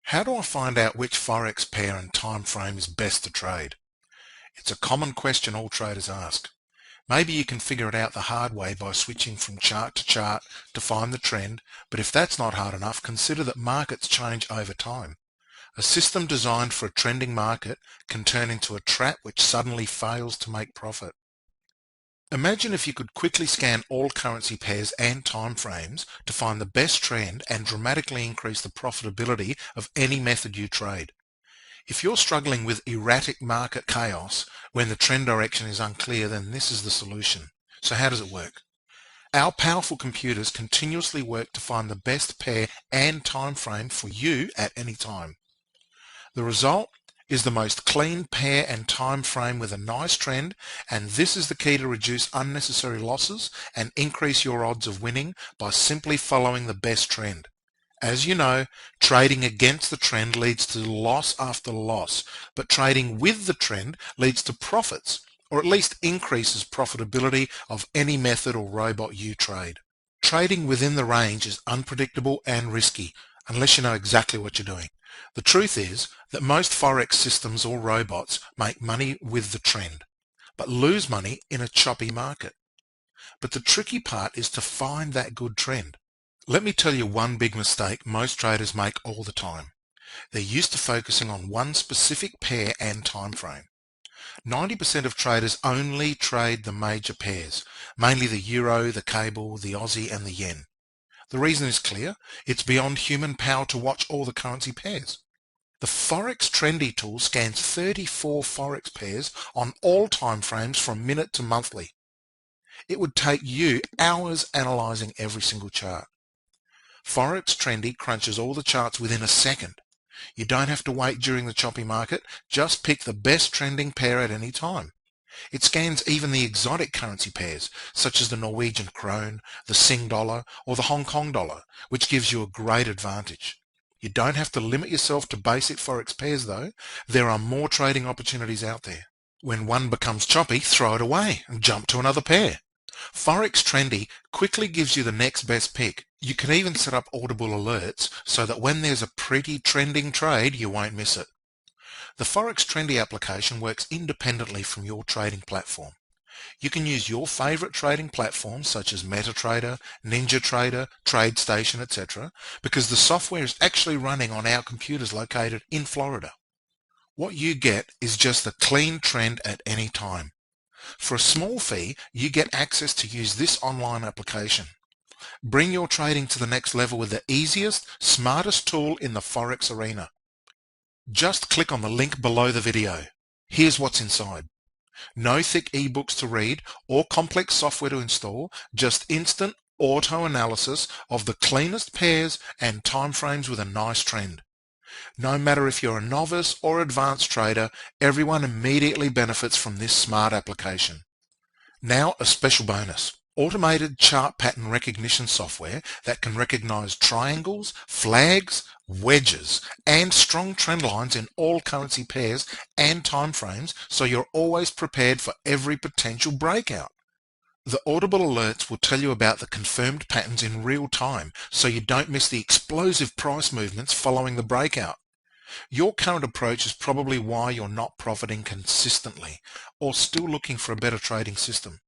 How do I find out which Forex pair and time frame is best to trade? It's a common question all traders ask. Maybe you can figure it out the hard way by switching from chart to chart to find the trend, but if that's not hard enough, consider that markets change over time. A system designed for a trending market can turn into a trap which suddenly fails to make profit. Imagine if you could quickly scan all currency pairs and time frames to find the best trend and dramatically increase the profitability of any method you trade. If you're struggling with erratic market chaos when the trend direction is unclear, then this is the solution. So how does it work? Our powerful computers continuously work to find the best pair and time frame for you at any time. The result is the most clean pair and time frame with a nice trend, and this is the key to reduce unnecessary losses and increase your odds of winning by simply following the best trend. As you know, trading against the trend leads to loss after loss, but trading with the trend leads to profits, or at least increases profitability of any method or robot you trade. Trading within the range is unpredictable and risky, unless you know exactly what you're doing. The truth is that most Forex systems or robots make money with the trend, but lose money in a choppy market. But the tricky part is to find that good trend. Let me tell you one big mistake most traders make all the time. They're used to focusing on one specific pair and time frame. 90% of traders only trade the major pairs, mainly the euro, the cable, the Aussie and the yen. The reason is clear. It's beyond human power to watch all the currency pairs. The Forex Trendy tool scans 34 Forex pairs on all time frames from minute to monthly. It would take you hours analyzing every single chart. Forex Trendy crunches all the charts within a second. You don't have to wait during the choppy market. Just pick the best trending pair at any time. It scans even the exotic currency pairs, such as the Norwegian krone, the Sing dollar, or the Hong Kong dollar, which gives you a great advantage. You don't have to limit yourself to basic Forex pairs though. There are more trading opportunities out there. When one becomes choppy, throw it away and jump to another pair. Forex Trendy quickly gives you the next best pick. You can even set up audible alerts so that when there's a pretty trending trade, you won't miss it. The Forex Trendy application works independently from your trading platform. You can use your favorite trading platforms such as MetaTrader, NinjaTrader, TradeStation, etc. because the software is actually running on our computers located in Florida. What you get is just a clean trend at any time. For a small fee, you get access to use this online application. Bring your trading to the next level with the easiest, smartest tool in the Forex arena. Just click on the link below the video. Here's what's inside. No thick ebooks to read or complex software to install, just instant auto analysis of the cleanest pairs and time frames with a nice trend. No matter if you're a novice or advanced trader, everyone immediately benefits from this smart application. Now a special bonus. Automated chart pattern recognition software that can recognize triangles, flags, wedges, and strong trend lines in all currency pairs and time frames, so you're always prepared for every potential breakout. The audible alerts will tell you about the confirmed patterns in real time, so you don't miss the explosive price movements following the breakout. Your current approach is probably why you're not profiting consistently or still looking for a better trading system.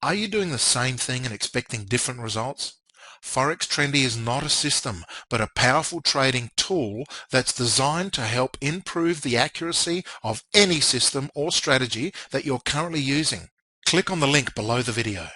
Are you doing the same thing and expecting different results? Forex Trendy is not a system, but a powerful trading tool that's designed to help improve the accuracy of any system or strategy that you're currently using. Click on the link below the video.